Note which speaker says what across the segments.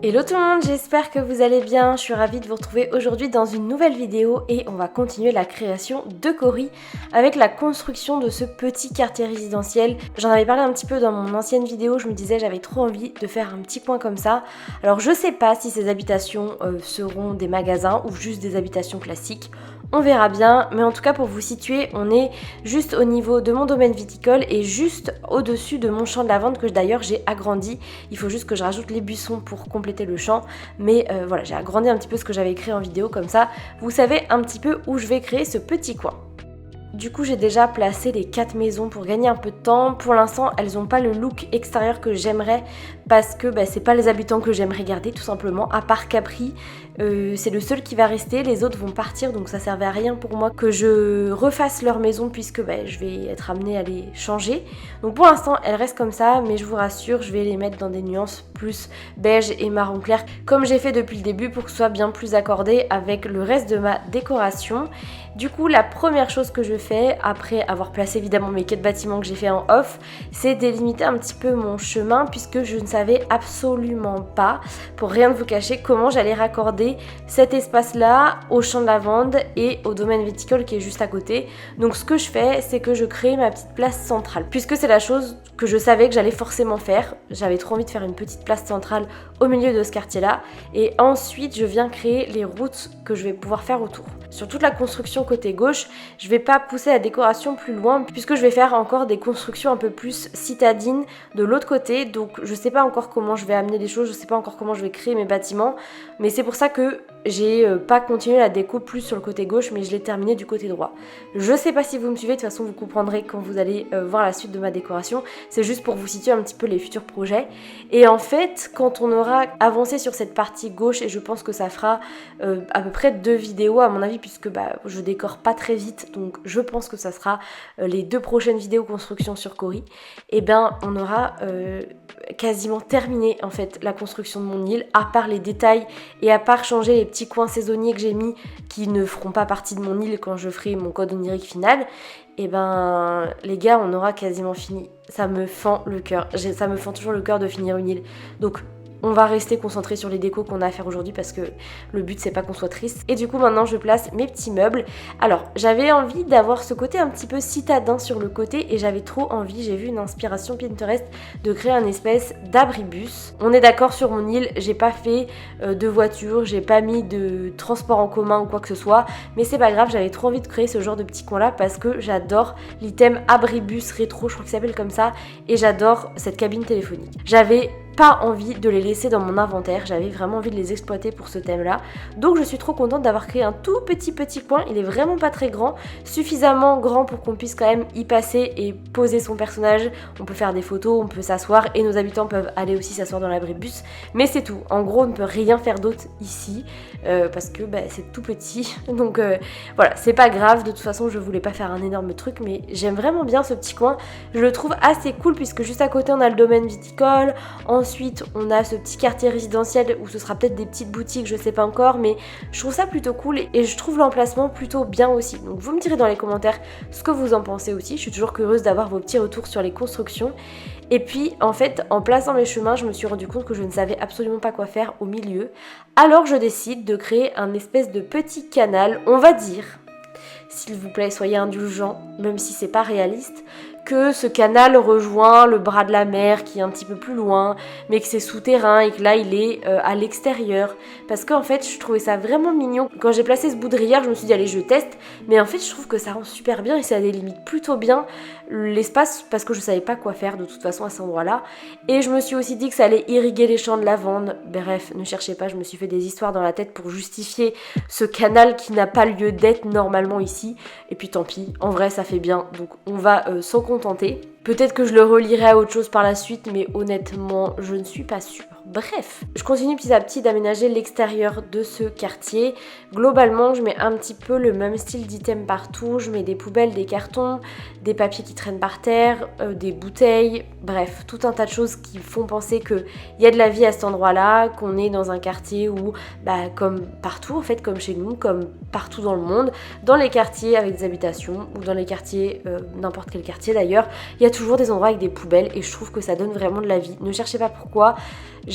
Speaker 1: Hello tout le monde, j'espère que vous allez bien. Je suis ravie de vous retrouver aujourd'hui dans une nouvelle vidéo et on va continuer la création de Cory avec la construction de ce petit quartier résidentiel. J'en avais parlé un petit peu dans mon ancienne vidéo, je me disais j'avais trop envie de faire un petit coin comme ça. Alors je sais pas si ces habitations seront des magasins ou juste des habitations classiques. On verra bien, mais en tout cas pour vous situer, on est juste au niveau de mon domaine viticole et juste au-dessus de mon champ de lavande que d'ailleurs j'ai agrandi. Il faut juste que je rajoute les buissons pour compléter le champ, mais voilà, j'ai agrandi un petit peu ce que j'avais créé en vidéo, comme ça vous savez un petit peu où je vais créer ce petit coin. Du coup, j'ai déjà placé les 4 maisons pour gagner un peu de temps. Pour l'instant, elles n'ont pas le look extérieur que j'aimerais parce que c'est pas les habitants que j'aimerais garder tout simplement, à part Capri. C'est le seul qui va rester, les autres vont partir, donc ça servait à rien pour moi que je refasse leur maison puisque je vais être amenée à les changer. Donc pour l'instant, elles restent comme ça, mais je vous rassure, je vais les mettre dans des nuances plus beige et marron clair, comme j'ai fait depuis le début pour que ce soit bien plus accordé avec le reste de ma décoration. Du coup, la première chose que je fais, après avoir placé évidemment mes quais de bâtiments que j'ai fait en off, c'est délimiter un petit peu mon chemin puisque je ne savais absolument pas, pour rien vous cacher, comment j'allais raccorder cet espace-là au champ de lavande et au domaine viticole qui est juste à côté. Donc ce que je fais, c'est que je crée ma petite place centrale, puisque c'est la chose que je savais que j'allais forcément faire. J'avais trop envie de faire une petite place centrale au milieu de ce quartier-là. Et ensuite, je viens créer les routes que je vais pouvoir faire autour. Sur toute la construction côté gauche, je vais pas pousser la décoration plus loin puisque je vais faire encore des constructions un peu plus citadines de l'autre côté. Donc je sais pas encore comment je vais amener les choses, je sais pas encore comment je vais créer mes bâtiments. Mais c'est pour ça que j'ai pas continué la déco plus sur le côté gauche, mais je l'ai terminé du côté droit. Je sais pas si vous me suivez, de toute façon vous comprendrez quand vous allez voir la suite de ma décoration. C'est juste pour vous situer un petit peu les futurs projets. Et en fait, quand on aura avancé sur cette partie gauche, et je pense que ça fera à peu près 2 vidéos à mon avis, puisque je décore pas très vite, donc je pense que ça sera les 2 prochaines vidéos construction sur Cory. Et on aura quasiment terminé en fait la construction de mon île, à part les détails et à part changer les petits coins saisonniers que j'ai mis qui ne feront pas partie de mon île quand je ferai mon code onirique final. Et les gars, on aura quasiment fini. Ça me fend le cœur, ça me fend toujours le cœur de finir une île. Donc on va rester concentré sur les décos qu'on a à faire aujourd'hui parce que le but c'est pas qu'on soit triste. Et du coup maintenant je place mes petits meubles. Alors j'avais envie d'avoir ce côté un petit peu citadin sur le côté et j'avais trop envie, j'ai vu une inspiration Pinterest de créer un espèce d'abribus. On est d'accord sur mon île, j'ai pas fait de voiture, j'ai pas mis de transport en commun ou quoi que ce soit, mais c'est pas grave, j'avais trop envie de créer ce genre de petit coin là parce que j'adore l'item abribus rétro, je crois qu'il s'appelle comme ça, et j'adore cette cabine téléphonique. J'avais pas envie de les laisser dans mon inventaire, j'avais vraiment envie de les exploiter pour ce thème là, donc je suis trop contente d'avoir créé un tout petit coin. Il est vraiment pas très grand, suffisamment grand pour qu'on puisse quand même y passer et poser son personnage. On peut faire des photos, on peut s'asseoir et nos habitants peuvent aller aussi s'asseoir dans l'abribus, mais c'est tout. En gros on ne peut rien faire d'autre ici parce que c'est tout petit, donc voilà, c'est pas grave. De toute façon je voulais pas faire un énorme truc, mais j'aime vraiment bien ce petit coin, je le trouve assez cool puisque juste à côté on a le domaine viticole. Ensuite, on a ce petit quartier résidentiel où ce sera peut-être des petites boutiques, je sais pas encore, mais je trouve ça plutôt cool et je trouve l'emplacement plutôt bien aussi. Donc vous me direz dans les commentaires ce que vous en pensez aussi, je suis toujours curieuse d'avoir vos petits retours sur les constructions. Et puis en fait, en plaçant mes chemins, je me suis rendu compte que je ne savais absolument pas quoi faire au milieu. Alors je décide de créer un espèce de petit canal, on va dire, s'il vous plaît, soyez indulgents, même si c'est pas réaliste, que ce canal rejoint le bras de la mer qui est un petit peu plus loin, mais que c'est souterrain et que là il est à l'extérieur. Parce qu'en fait je trouvais ça vraiment mignon. Quand j'ai placé ce bout de rivière, je me suis dit allez je teste, mais en fait je trouve que ça rend super bien et ça délimite plutôt bien l'espace parce que je savais pas quoi faire de toute façon à cet endroit-là. Et je me suis aussi dit que ça allait irriguer les champs de lavande. Bref, ne cherchez pas, je me suis fait des histoires dans la tête pour justifier ce canal qui n'a pas lieu d'être normalement ici. Et puis tant pis, en vrai ça fait bien, donc on va s'en contenter. Peut-être que je le relierai à autre chose par la suite, mais honnêtement, je ne suis pas sûre. Bref, je continue petit à petit d'aménager l'extérieur de ce quartier. Globalement, je mets un petit peu le même style d'item partout. Je mets des poubelles, des cartons, des papiers qui traînent par terre, des bouteilles, bref, tout un tas de choses qui font penser qu'il y a de la vie à cet endroit-là, qu'on est dans un quartier où, comme partout en fait, comme chez nous, comme partout dans le monde, dans les quartiers avec des habitations ou dans les quartiers, n'importe quel quartier d'ailleurs, il y a toujours des endroits avec des poubelles et je trouve que ça donne vraiment de la vie. Ne cherchez pas pourquoi.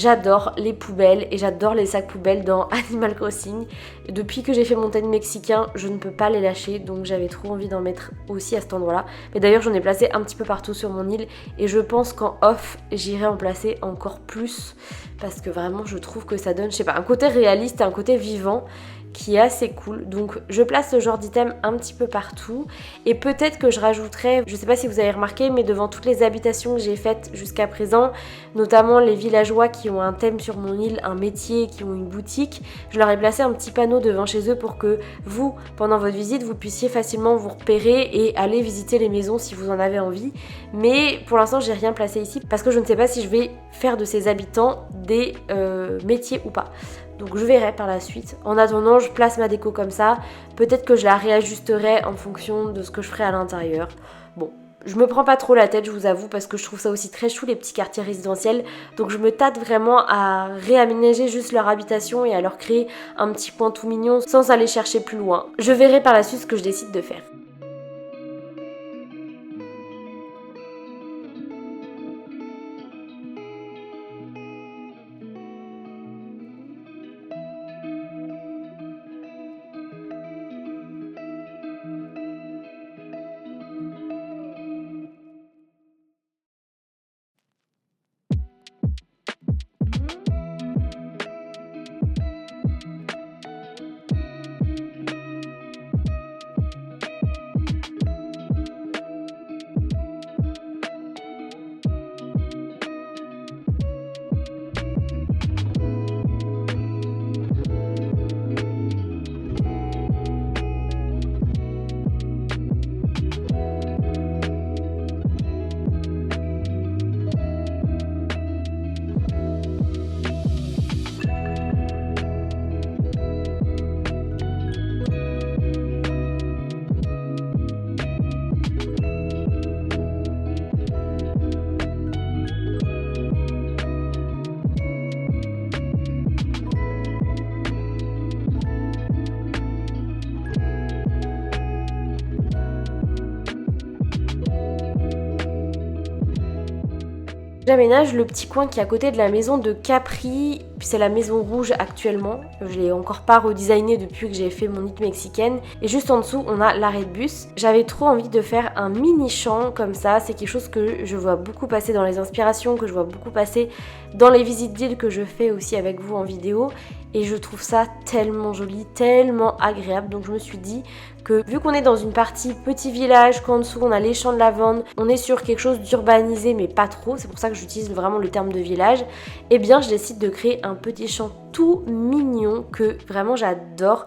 Speaker 1: j'adore les poubelles et j'adore les sacs poubelles dans Animal Crossing. Depuis que j'ai fait mon thème mexicain, je ne peux pas les lâcher, donc j'avais trop envie d'en mettre aussi à cet endroit-là. Mais d'ailleurs j'en ai placé un petit peu partout sur mon île et je pense qu'en off j'irai en placer encore plus parce que vraiment je trouve que ça donne, je sais pas, un côté réaliste et un côté vivant qui est assez cool. Donc je place ce genre d'item un petit peu partout et peut-être que je rajouterai, je sais pas si vous avez remarqué, mais devant toutes les habitations que j'ai faites jusqu'à présent, notamment les villageois qui ont un thème sur mon île, un métier, qui ont une boutique, je leur ai placé un petit panneau devant chez eux pour que vous, pendant votre visite, vous puissiez facilement vous repérer et aller visiter les maisons si vous en avez envie. Mais pour l'instant j'ai rien placé ici parce que je ne sais pas si je vais faire de ces habitants des métiers ou pas. Donc je verrai par la suite. En attendant, je place ma déco comme ça. Peut-être que je la réajusterai en fonction de ce que je ferai à l'intérieur. Bon, je me prends pas trop la tête, je vous avoue, parce que je trouve ça aussi très chou les petits quartiers résidentiels. Donc je me tâte vraiment à réaménager juste leur habitation et à leur créer un petit coin tout mignon sans aller chercher plus loin. Je verrai par la suite ce que je décide de faire. J'aménage le petit coin qui est à côté de la maison de Capri, c'est la maison rouge actuellement. Je l'ai encore pas redesigné depuis que j'ai fait mon île mexicaine. Et juste en dessous, on a l'arrêt de bus. J'avais trop envie de faire un mini champ comme ça. C'est quelque chose que je vois beaucoup passer dans les inspirations, que je vois beaucoup passer dans les visites d'île que je fais aussi avec vous en vidéo. Et je trouve ça tellement joli, tellement agréable. Donc je me suis dit que vu qu'on est dans une partie petit village, qu'en dessous on a les champs de lavande, on est sur quelque chose d'urbanisé mais pas trop, c'est pour ça que j'utilise vraiment le terme de village, et bien je décide de créer un petit champ tout mignon que vraiment j'adore,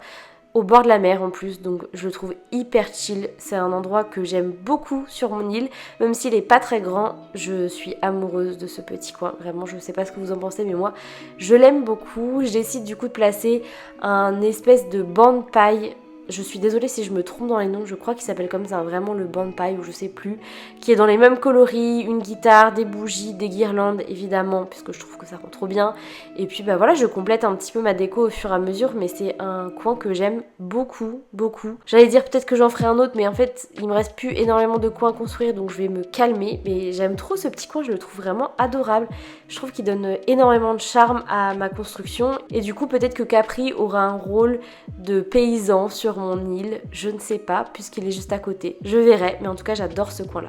Speaker 1: au bord de la mer en plus, donc je le trouve hyper chill. C'est un endroit que j'aime beaucoup sur mon île, même s'il est pas très grand, je suis amoureuse de ce petit coin. Vraiment, je sais pas ce que vous en pensez, mais moi je l'aime beaucoup. Je décide du coup de placer un espèce de banc de paille. Je suis désolée si je me trompe dans les noms, je crois qu'il s'appelle comme ça, vraiment le banc de paille ou je sais plus, qui est dans les mêmes coloris, une guitare, des bougies, des guirlandes évidemment, puisque je trouve que ça rend trop bien. Et puis bah voilà, je complète un petit peu ma déco au fur et à mesure, mais c'est un coin que j'aime beaucoup, beaucoup. J'allais dire peut-être que j'en ferai un autre, mais en fait il me reste plus énormément de coins à construire, donc je vais me calmer. Mais j'aime trop ce petit coin, je le trouve vraiment adorable. Je trouve qu'il donne énormément de charme à ma construction, et du coup peut-être que Capri aura un rôle de paysan sur mon île, je ne sais pas puisqu'il est juste à côté, je verrai, mais en tout cas j'adore ce coin là.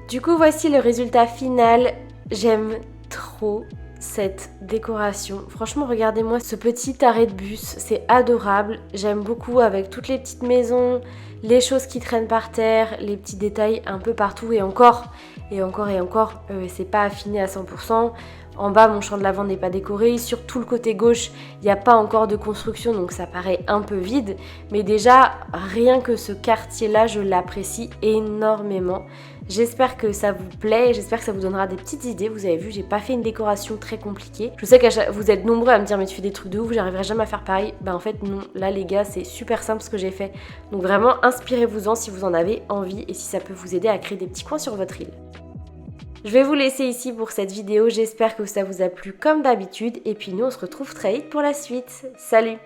Speaker 1: Du coup voici le résultat final, j'aime trop cette décoration. Franchement regardez-moi ce petit arrêt de bus, c'est adorable, j'aime beaucoup avec toutes les petites maisons, les choses qui traînent par terre, les petits détails un peu partout et encore, c'est pas affiné à 100%. En bas, mon champ de lavande n'est pas décoré. Sur tout le côté gauche, il n'y a pas encore de construction, donc ça paraît un peu vide. Mais déjà, rien que ce quartier-là, je l'apprécie énormément. J'espère que ça vous plaît, j'espère que ça vous donnera des petites idées. Vous avez vu, j'ai pas fait une décoration très compliquée. Je sais que vous êtes nombreux à me dire mais tu fais des trucs de ouf, j'arriverai jamais à faire pareil. Bah en fait non, là les gars, c'est super simple ce que j'ai fait. Donc vraiment, inspirez-vous-en si vous en avez envie et si ça peut vous aider à créer des petits coins sur votre île. Je vais vous laisser ici pour cette vidéo, j'espère que ça vous a plu comme d'habitude et puis nous on se retrouve très vite pour la suite. Salut!